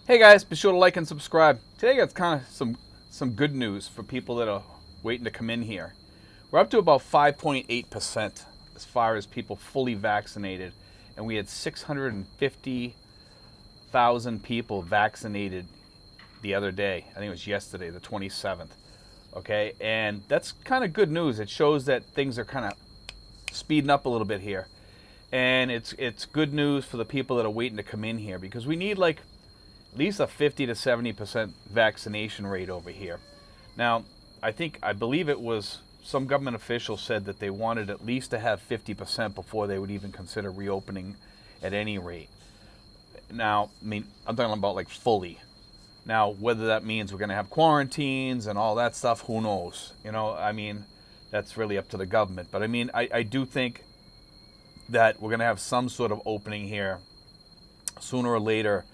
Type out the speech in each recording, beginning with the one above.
Hey guys, be sure to like and subscribe. Today I got kind of some good news for people that are waiting to come in here. We're up to about 5.8% as far as people fully vaccinated, and we had 650,000 people vaccinated the other day. I think it was yesterday, the 27th. Okay, and that's kind of good news. It shows that things are kind of speeding up a little bit here, and it's good news for the people that are waiting to come in here because we need like at least a 50 to 70% vaccination rate over here. Now, I believe it was some government official said that they wanted at least to have 50% before they would even consider reopening at any rate. Now, I mean, I'm talking about like fully. Now, whether that means we're going to have quarantines and all that stuff, who knows? I mean, that's really up to the government. But I mean, I do think that we're going to have some sort of opening here sooner or later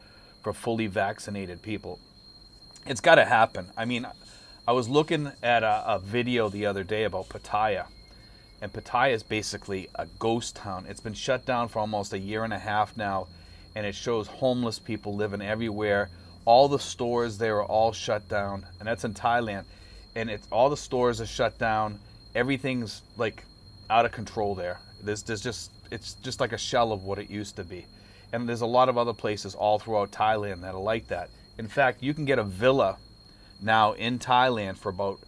for fully vaccinated people. It's got to happen. I mean, I was looking at a video the other day about Pattaya, and Pattaya is basically a ghost town. It's been shut down for almost a year and a half now, and it shows homeless people living everywhere. All the stores there are all shut down, and that's in Thailand. And all the stores are shut down. Everything's like out of control there. It's just like a shell of what it used to be. And there's a lot of other places all throughout Thailand that are like that. In fact, you can get a villa now in Thailand for about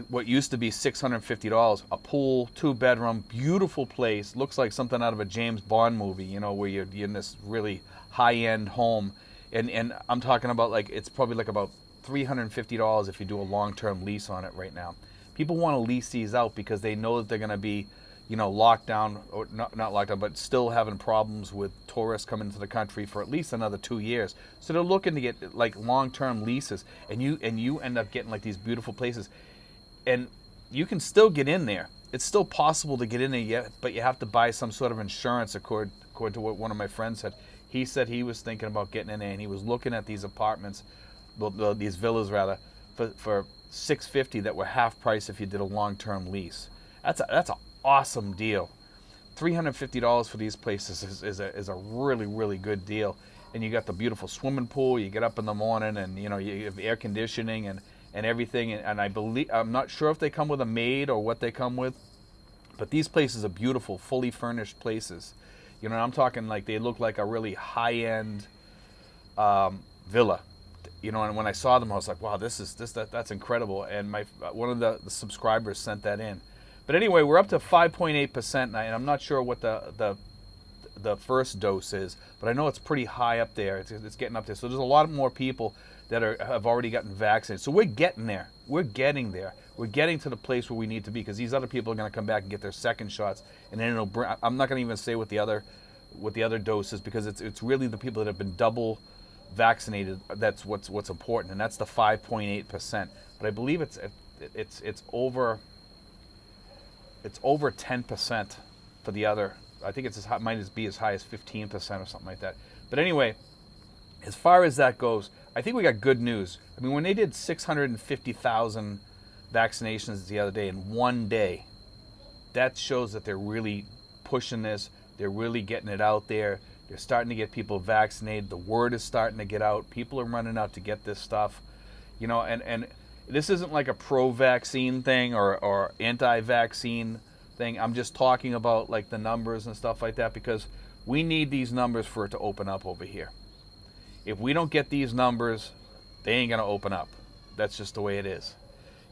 what used to be $650. A pool, 2-bedroom, beautiful place. Looks like something out of a James Bond movie, where you're in this really high-end home. And I'm talking about like it's probably like about $350 if you do a long-term lease on it right now. People want to lease these out because they know that they're going to be locked down, or not locked down, but still having problems with tourists coming into the country for at least another 2 years. So they're looking to get like long-term leases, and you end up getting like these beautiful places, and you can still get in there. It's still possible to get in there yet, but you have to buy some sort of insurance, according to what one of my friends said. He said he was thinking about getting in there, and he was looking at these apartments, these villas rather, for $650 that were half price if you did a long-term lease. That's a awesome deal. $350 for these places is a really, really good deal. And you got the beautiful swimming pool. You get up in the morning, and you have air conditioning and everything. And I'm not sure if they come with a maid or what they come with, but these places are beautiful, fully furnished places. I'm talking like they look like a really high-end villa. And when I saw them, I was like, wow, that's incredible. And one of the subscribers sent that in. But anyway, we're up to 5.8%, and I'm not sure what the first dose is, but I know it's pretty high up there. It's getting up there. So there's a lot more people that have already gotten vaccinated. So we're getting there. We're getting there. We're getting to the place where we need to be, because these other people are going to come back and get their second shots, and then I'm not going to even say what the other dose is, because it's really the people that have been double vaccinated. That's what's important, and that's the 5.8%. But I believe it's over. It's over 10% for the other. I think might be as high as 15% or something like that. But anyway, as far as that goes, I think we got good news. I mean, when they did 650,000 vaccinations the other day in one day, that shows that they're really pushing this. They're really getting it out there. They're starting to get people vaccinated. The word is starting to get out. People are running out to get this stuff. And this isn't like a pro-vaccine thing or anti-vaccine thing. I'm just talking about like the numbers and stuff like that, because we need these numbers for it to open up over here. If we don't get these numbers, they ain't going to open up. That's just the way it is.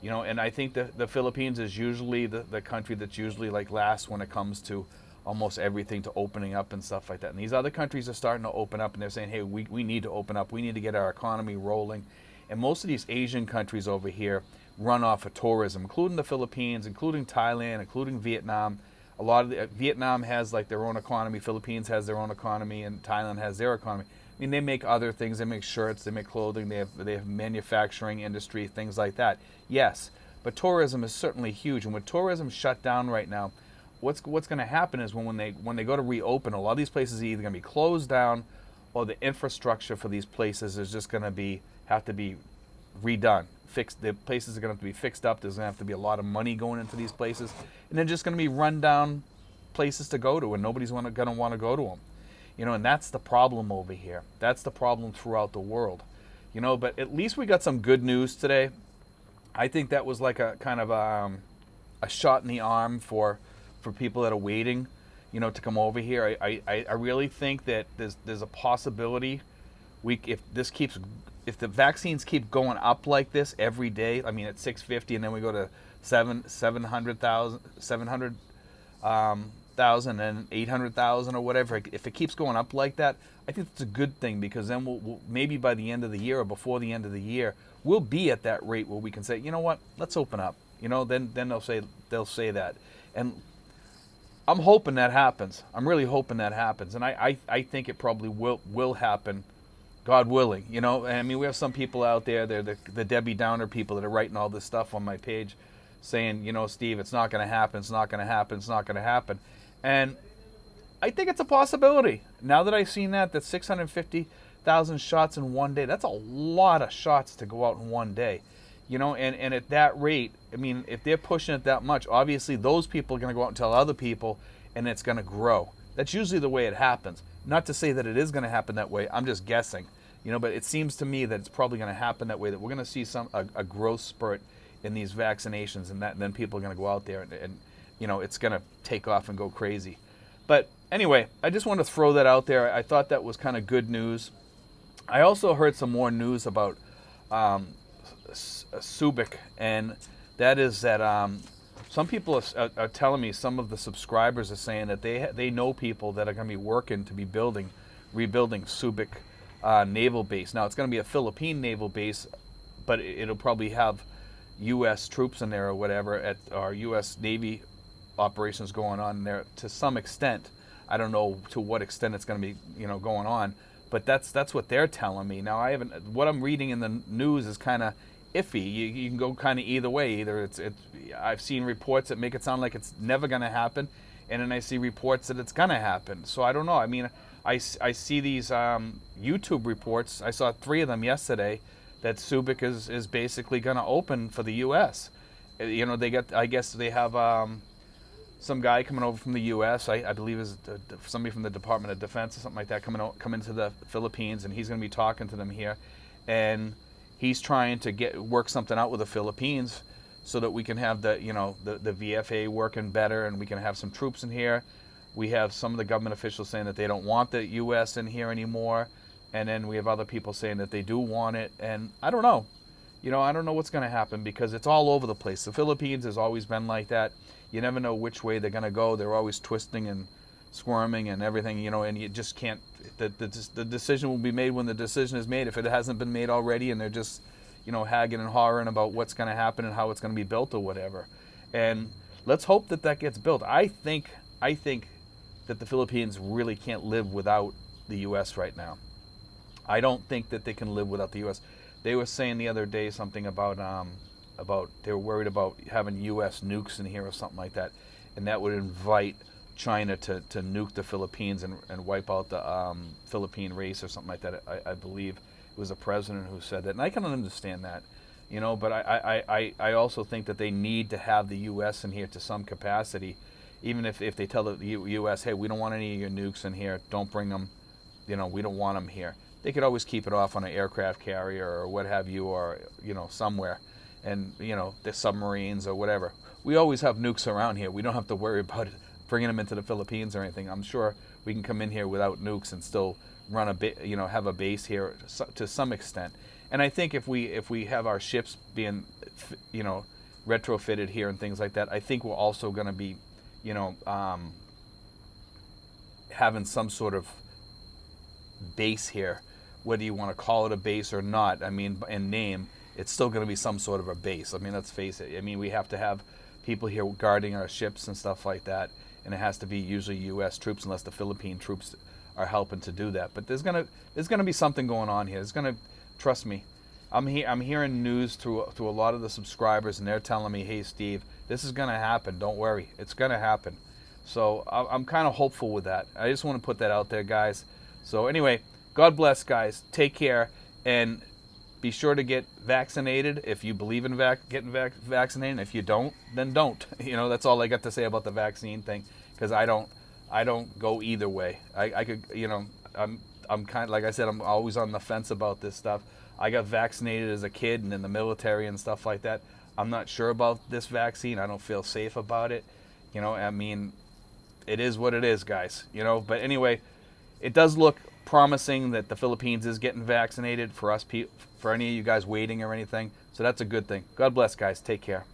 And I think the Philippines is usually the country that's usually like last when it comes to almost everything to opening up and stuff like that. And these other countries are starting to open up, and they're saying, hey, we need to open up. We need to get our economy rolling. And most of these Asian countries over here run off of tourism, including the Philippines, including Thailand, including Vietnam. Vietnam has like their own economy, Philippines has their own economy, and Thailand has their economy. I mean, they make other things. They make shirts, they make clothing, they have manufacturing industry, things like that. Yes, but tourism is certainly huge. And with tourism shut down right now, what's going to happen is when they go to reopen, a lot of these places are either going to be closed down, or the infrastructure for these places is just going to have to be redone, fixed. The places are going to have to be fixed up. There's going to have to be a lot of money going into these places, and they're just going to be run down places to go to, and nobody's going to want to go to them. And that's the problem over here. That's the problem throughout the world. But at least we got some good news today. I think that was like a kind of a shot in the arm for people that are waiting, to come over here. I really think that there's a possibility if the vaccines keep going up like this every day. I mean, at 650, and then we go to 700,000 and 800,000 or whatever. If it keeps going up like that, I think it's a good thing, because then we'll maybe by the end of the year or before the end of the year, we'll be at that rate where we can say, you know what, let's open up. Then they'll say that, and I'm hoping that happens. I'm really hoping that happens, and I think it probably will happen, God willing. I mean, we have some people out there, they're the Debbie Downer people that are writing all this stuff on my page, saying, Steve, it's not going to happen, it's not going to happen, it's not going to happen. And I think it's a possibility. Now that I've seen that 650,000 shots in one day, that's a lot of shots to go out in one day. And at that rate, I mean, if they're pushing it that much, obviously those people are going to go out and tell other people, and it's going to grow. That's usually the way it happens. Not to say that it is going to happen that way. I'm just guessing. But it seems to me that it's probably going to happen that way, that we're going to see a growth spurt in these vaccinations, and then people are going to go out there and it's going to take off and go crazy. But anyway, I just wanted to throw that out there. I thought that was kind of good news. I also heard some more news about Subic, and that is that some people are telling me, some of the subscribers are saying that they know people that are going to be working to be rebuilding Subic naval base. Now, it's going to be a Philippine naval base, but it'll probably have U.S. troops in there or whatever, or U.S. Navy operations going on there to some extent. I don't know to what extent it's going to be, going on, but that's what they're telling me. Now, what I'm reading in the news is kind of iffy. You can go kind of either way. Either I've seen reports that make it sound like it's never going to happen, and then I see reports that it's going to happen. So I don't know. I mean, I see these YouTube reports. I saw 3 of them yesterday, that Subic is basically going to open for the U.S. I guess they have some guy coming over from the U.S. I believe is somebody from the Department of Defense or something like that coming to the Philippines, and he's going to be talking to them here, and he's trying to work something out with the Philippines so that we can have the VFA working better, and we can have some troops in here. We have some of the government officials saying that they don't want the U.S. in here anymore, and then we have other people saying that they do want it, and I don't know. I don't know what's going to happen, because it's all over the place. The Philippines has always been like that. You never know which way they're going to go. They're always twisting and squirming and everything, and you just can't. The decision will be made when the decision is made. If it hasn't been made already, and they're just, hagging and hawing about what's going to happen and how it's going to be built or whatever. And let's hope that gets built. I think that the Philippines really can't live without the U.S. right now. I don't think that they can live without the U.S. They were saying the other day something about they were worried about having U.S. nukes in here or something like that, and that would invite China to nuke the Philippines and wipe out the Philippine race or something like that. I believe it was a president who said that, and I can understand that, but I also think that they need to have the U.S. in here to some capacity, even if they tell the U.S., hey, we don't want any of your nukes in here, don't bring them, we don't want them here. They could always keep it off on an aircraft carrier or what have you, or somewhere, and the submarines or whatever. We always have nukes around here. We don't have to worry about bringing them into the Philippines or anything. I'm sure we can come in here without nukes and still run have a base here to some extent. And I think if we have our ships being retrofitted here and things like that, I think we're also going to be having some sort of base here, whether you want to call it a base or not. I mean, in name, it's still going to be some sort of a base. I mean, let's face it. I mean, we have to have people here guarding our ships and stuff like that, and it has to be usually U.S. troops, unless the Philippine troops are helping to do that. But there's gonna be something going on here. Trust me. I'm hearing news through a lot of the subscribers, and they're telling me, hey, Steve, this is going to happen. Don't worry. It's going to happen. So I'm kind of hopeful with that. I just want to put that out there, guys. So anyway, God bless, guys. Take care, and be sure to get vaccinated if you believe in getting vaccinated. If you don't, then don't. That's all I got to say about the vaccine thing, because I don't. I don't go either way. I could, I'm kind of, like I said, I'm always on the fence about this stuff. I got vaccinated as a kid and in the military and stuff like that. I'm not sure about this vaccine. I don't feel safe about it. I mean, it is what it is, guys. But anyway, it does look promising that the Philippines is getting vaccinated for us, for any of you guys waiting or anything. So that's a good thing. God bless, guys. Take care.